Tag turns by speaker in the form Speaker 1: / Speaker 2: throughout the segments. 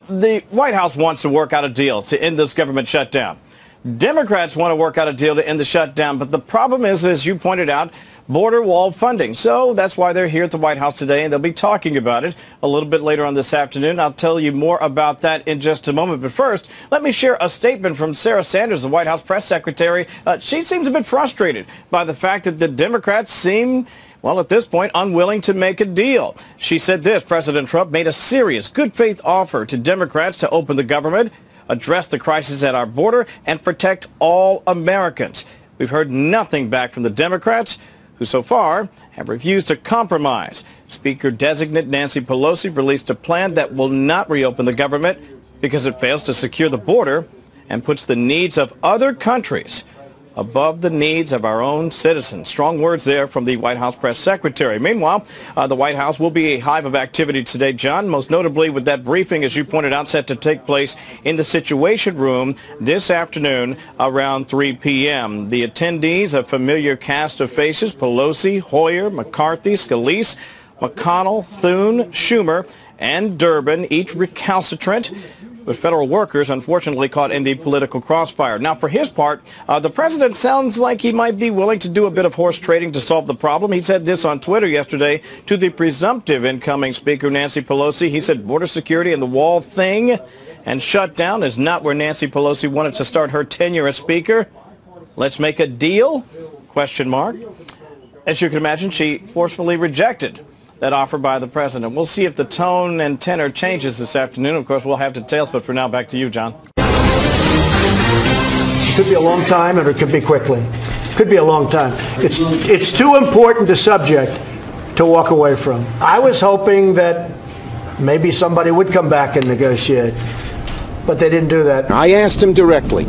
Speaker 1: the White House wants to work out a deal to end this government shutdown. Democrats want to work out a deal to end the shutdown, but the problem is, as you pointed out, border wall funding. So that's why they're here at the White House today, and they'll be talking about it a little bit later on this afternoon. I'll tell you more about that in just a moment. But first, let me share a statement from Sarah Sanders, the White House press secretary. She seems a bit frustrated by the fact that the Democrats seem, well, at this point, unwilling to make a deal. She said this: President Trump made a serious, good faith offer to Democrats to open the government, address the crisis at our border, and protect all Americans. We've heard nothing back from the Democrats, who so far have refused to compromise. Speaker-designate Nancy Pelosi released a plan that will not reopen the government because it fails to secure the border and puts the needs of other countries above the needs of our own citizens. Strong words there from the White House press secretary. Meanwhile, the White House will be a hive of activity today, John, most notably with that briefing, as you pointed out, set to take place in the Situation Room this afternoon around 3 p.m. The attendees, a familiar cast of faces: Pelosi, Hoyer, McCarthy, Scalise, McConnell, Thune, Schumer, and Durbin, each recalcitrant, with federal workers unfortunately caught in the political crossfire. Now, for his part, the president sounds like he might be willing to do a bit of horse trading to solve the problem. He said this on Twitter yesterday to the presumptive incoming Speaker Nancy Pelosi. He said border security and the wall thing and shutdown is not where Nancy Pelosi wanted to start her tenure as Speaker. Let's make a deal? Question mark. As you can imagine, she forcefully rejected that offer by the president. We'll see if the tone and tenor changes this afternoon. Of course, we'll have details, but for now, back to you, John.
Speaker 2: It could be a long time, or it could be quickly. Could be a long time. It's too important a subject to walk away from. I was hoping that maybe somebody would come back and negotiate, but they didn't do that.
Speaker 3: I asked him directly.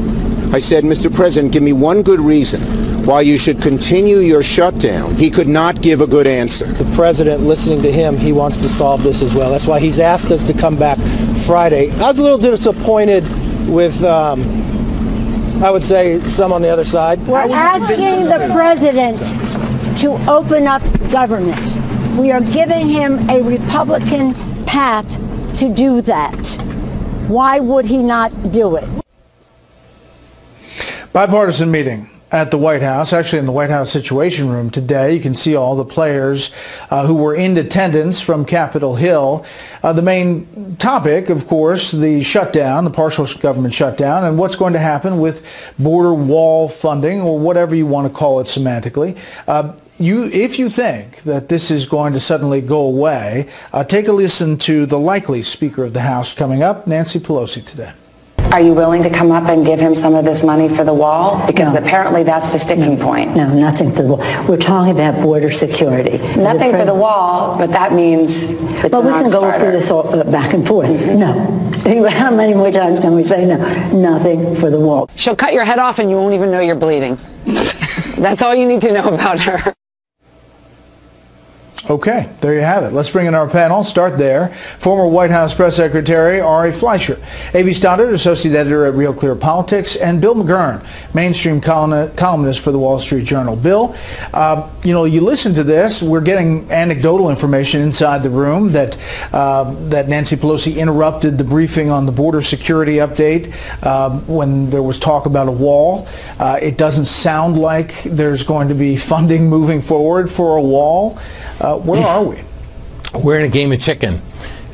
Speaker 3: I said, Mr. President, give me one good reason why you should continue your shutdown. He could not give a good answer.
Speaker 4: The president, listening to him, he wants to solve this as well. That's why he's asked us to come back Friday. I was a little disappointed with, I would say, some on the other side.
Speaker 5: We're asking the president to open up government. We are giving him a Republican path to do that. Why would he not do it?
Speaker 6: Bipartisan meeting at the White House, actually in the White House Situation Room today. You can see all the players who were in attendance from Capitol Hill. The main topic, of course, the shutdown, the partial government shutdown, and what's going to happen with border wall funding, or whatever you want to call it semantically. If you think that this is going to suddenly go away, take a listen to the likely Speaker of the House coming up, Nancy Pelosi, today.
Speaker 7: Are you willing to come up and give him some of this money for the wall? Because apparently that's the sticking point.
Speaker 8: No, nothing for the wall. We're talking about border security.
Speaker 7: Nothing for the wall, but that means it's
Speaker 8: Well, we can go through this all, back and forth. No. How many more times can we say no? Nothing for the wall.
Speaker 9: She'll cut your head off and you won't even know you're bleeding. That's all you need to know about her.
Speaker 6: Okay, there you have it. Let's bring in our panel. Start there. Former White House Press Secretary Ari Fleischer, A.B. Stoddard, Associate Editor at Real Clear Politics, and Bill McGurn, mainstream columnist for the Wall Street Journal. Bill, you listen to this. We're getting anecdotal information inside the room that Nancy Pelosi interrupted the briefing on the border security update when there was talk about a wall. It doesn't sound like there's going to be funding moving forward for a wall. Where are we?
Speaker 10: We're in a game of chicken,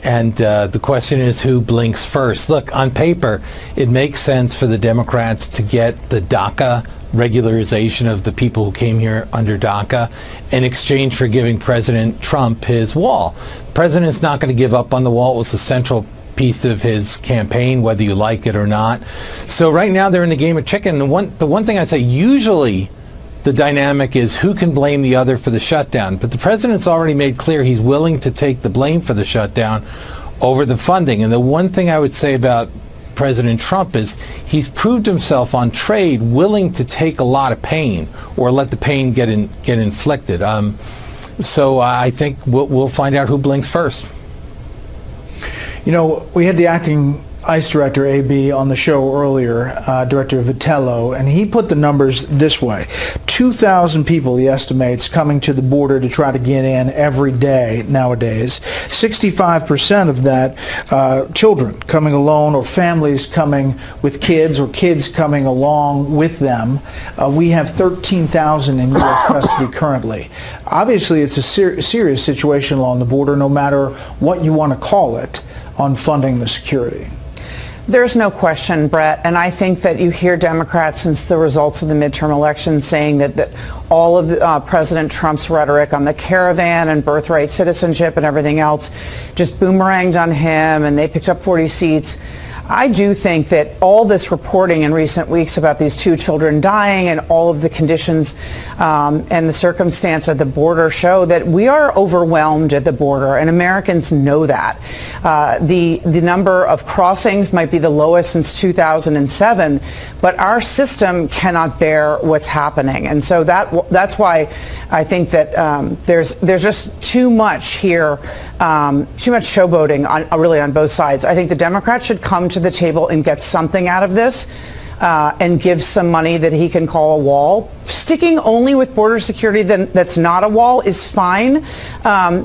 Speaker 10: and the question is who blinks first. Look, on paper, it makes sense for the Democrats to get the DACA regularization of the people who came here under DACA in exchange for giving President Trump his wall. The president's not going to give up on the wall. It was a central piece of his campaign, whether you like it or not. So right now they're in the game of chicken. And the one thing I'd say, usually the dynamic is who can blame the other for the shutdown. But the president's already made clear he's willing to take the blame for the shutdown over the funding. And the one thing I would say about President Trump is he's proved himself on trade willing to take a lot of pain or let the pain get inflicted. So I think we'll find out who blinks first.
Speaker 6: You know, we had the acting ICE Director, A.B., on the show earlier, Director Vitello, and he put the numbers this way. 2,000 people, he estimates, coming to the border to try to get in every day nowadays. 65% of that children coming alone, or families coming with kids, or kids coming along with them. We have 13,000 in U.S. custody currently. Obviously, it's a serious situation along the border, no matter what you want to call it, on funding the security.
Speaker 9: There's no question, Brett, and I think that you hear Democrats since the results of the midterm elections saying that all of President Trump's rhetoric on the caravan and birthright citizenship and everything else just boomeranged on him, and they picked up 40 seats. I do think that all this reporting in recent weeks about these 2 children dying and all of the conditions and the circumstance at the border show that we are overwhelmed at the border, and Americans know that. The number of crossings might be the lowest since 2007, but our system cannot bear what's happening, and so that's why I think that there's just too much here, too much showboating really on both sides. I think the Democrats should come to the table and get something out of this and give some money that he can call a wall. Sticking only with border security that's not a wall is fine.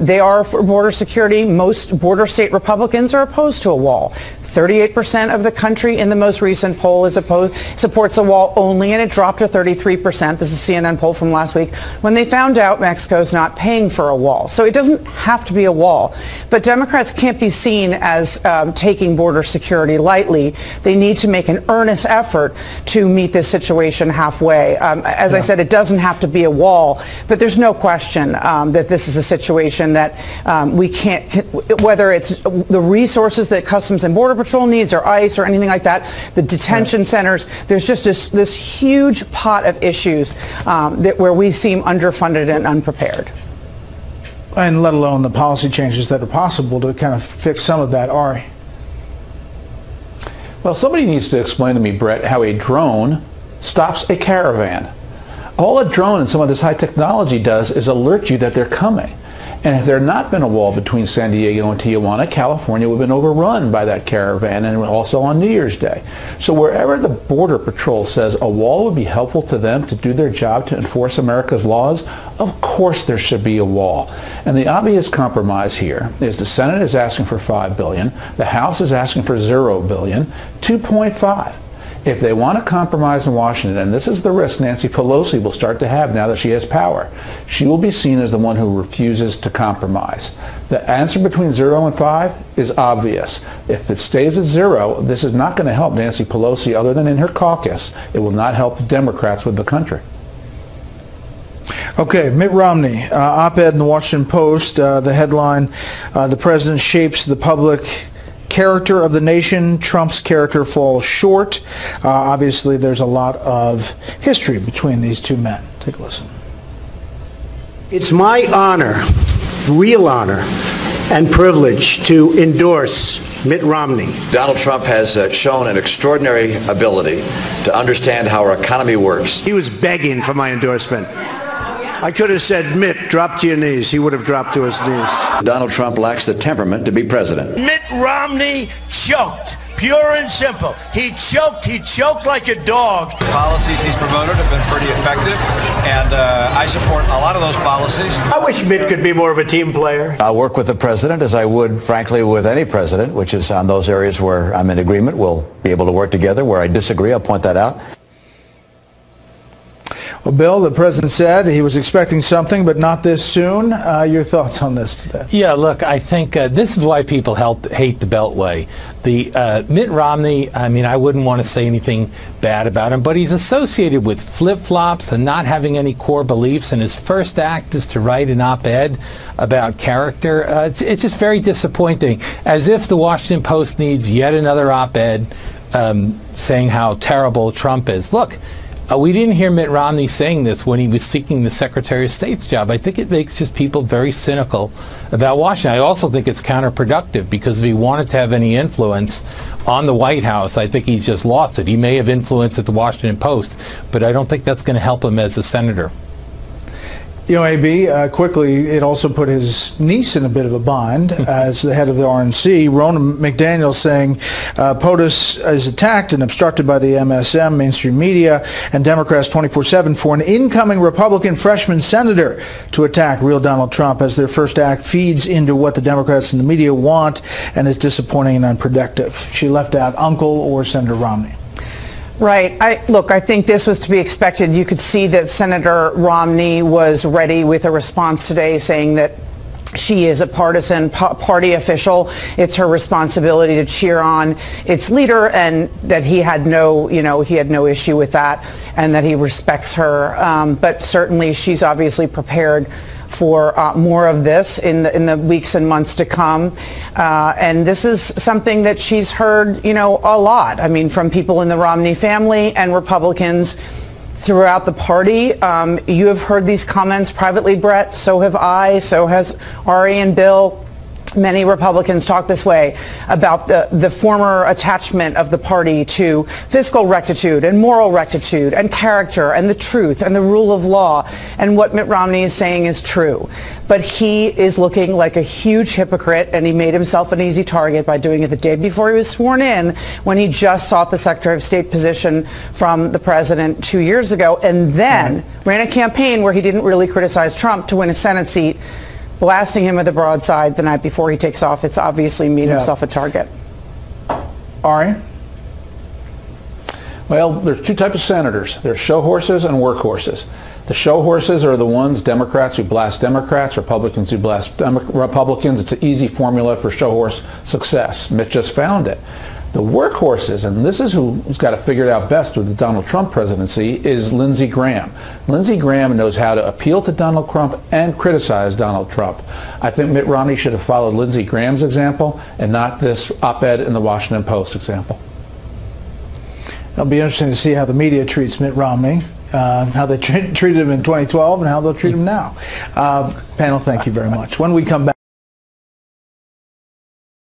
Speaker 9: They are for border security. Most border state Republicans are opposed to a wall. 38% of the country in the most recent poll supports a wall only, and it dropped to 33%. This is a CNN poll from last week, when they found out Mexico's not paying for a wall. So it doesn't have to be a wall. But Democrats can't be seen as taking border security lightly. They need to make an earnest effort to meet this situation halfway. As I said, it doesn't have to be a wall, but there's no question that this is a situation that we can't, whether it's the resources that Customs and Border Patrol needs, or ICE, or anything like that, the detention centers. There's just this huge pot of issues where we seem underfunded and unprepared.
Speaker 6: And let alone the policy changes that are possible to kind of fix some of that. Ari?
Speaker 11: Well, somebody needs to explain to me, Brett, how a drone stops a caravan. All a drone and some of this high technology does is alert you that they're coming. And if there had not been a wall between San Diego and Tijuana, California would have been overrun by that caravan, and also on New Year's Day. So wherever the Border Patrol says a wall would be helpful to them to do their job to enforce America's laws, of course there should be a wall. And the obvious compromise here is the Senate is asking for $5 billion, the House is asking for $0 billion, 2.5. If they want to compromise in Washington, and this is the risk Nancy Pelosi will start to have now that she has power, she will be seen as the one who refuses to compromise. The answer between 0 and 5 is obvious. If it stays at 0, this is not going to help Nancy Pelosi other than in her caucus. It will not help the Democrats with the country.
Speaker 6: Okay, Mitt Romney, op-ed in the Washington Post, the headline, the president shapes the public character of the nation. Trump's character falls short. Obviously, there's a lot of history between these two men. Take a listen.
Speaker 2: It's my honor, real honor, and privilege to endorse Mitt Romney.
Speaker 12: Donald Trump has shown an extraordinary ability to understand how our economy works.
Speaker 2: He was begging for my endorsement. I could have said, Mitt, drop to your knees. He would have dropped to his knees.
Speaker 12: Donald Trump lacks the temperament to be president.
Speaker 13: Mitt Romney choked, pure and simple. He choked like a dog.
Speaker 14: The policies he's promoted have been pretty effective, and I support a lot of those policies.
Speaker 2: I wish Mitt could be more of a team player.
Speaker 12: I'll work with the president as I would, frankly, with any president, which is on those areas where I'm in agreement. We'll be able to work together. Where I disagree, I'll point that out.
Speaker 6: Well, Bill, the president said he was expecting something, but not this soon. Your thoughts on this today?
Speaker 10: Yeah, look, I think this is why people hate the Beltway. The Mitt Romney, I mean, I wouldn't want to say anything bad about him, but he's associated with flip-flops and not having any core beliefs, and his first act is to write an op-ed about character. It's just very disappointing, as if the Washington Post needs yet another op-ed saying how terrible Trump is. Look, we didn't hear Mitt Romney saying this when he was seeking the Secretary of State's job. I think it makes just people very cynical about Washington. I also think it's counterproductive, because if he wanted to have any influence on the White House, I think he's just lost it. He may have influence at the Washington Post, but I don't think that's going to help him as a senator.
Speaker 6: You know, AB, quickly, it also put his niece in a bit of a bind as the head of the RNC. Ronna McDaniel saying POTUS is attacked and obstructed by the MSM, mainstream media, and Democrats 24/7 for an incoming Republican freshman senator to attack real Donald Trump as their first act feeds into what the Democrats and the media want and is disappointing and unproductive. She left out Uncle or Senator Romney.
Speaker 9: Right. I think this was to be expected. You could see that Senator Romney was ready with a response today saying that she is a partisan party official. It's her responsibility to cheer on its leader, and that he had no issue with that, and that he respects her. But certainly she's obviously prepared for more of this in the weeks and months to come. And this is something that she's heard, a lot. I mean, from people in the Romney family and Republicans throughout the party. You have heard these comments privately, Brett. So have I. So has Ari and Bill. Many Republicans talk this way about the former attachment of the party to fiscal rectitude and moral rectitude and character and the truth and the rule of law. And what Mitt Romney is saying is true. But he is looking like a huge hypocrite, and he made himself an easy target by doing it the day before he was sworn in, when he just sought the Secretary of State position from the president 2 years ago, and then ran a campaign where he didn't really criticize Trump to win a Senate seat, blasting him with a broadside the night before he takes off. It's obviously made himself a target.
Speaker 6: Ari?
Speaker 11: Well, there's two types of senators. There's show horses and work horses. The show horses are the ones, Democrats who blast Democrats, Republicans who blast Republicans. It's an easy formula for show horse success. Mitt just found it. The workhorses, and this is who's got to figure it out best with the Donald Trump presidency, is Lindsey Graham. Lindsey Graham knows how to appeal to Donald Trump and criticize Donald Trump. I think Mitt Romney should have followed Lindsey Graham's example and not this op-ed in the Washington Post example.
Speaker 6: It'll be interesting to see how the media treats Mitt Romney, how they treated him in 2012 and how they'll treat him now. Panel, thank you very much. When we come back.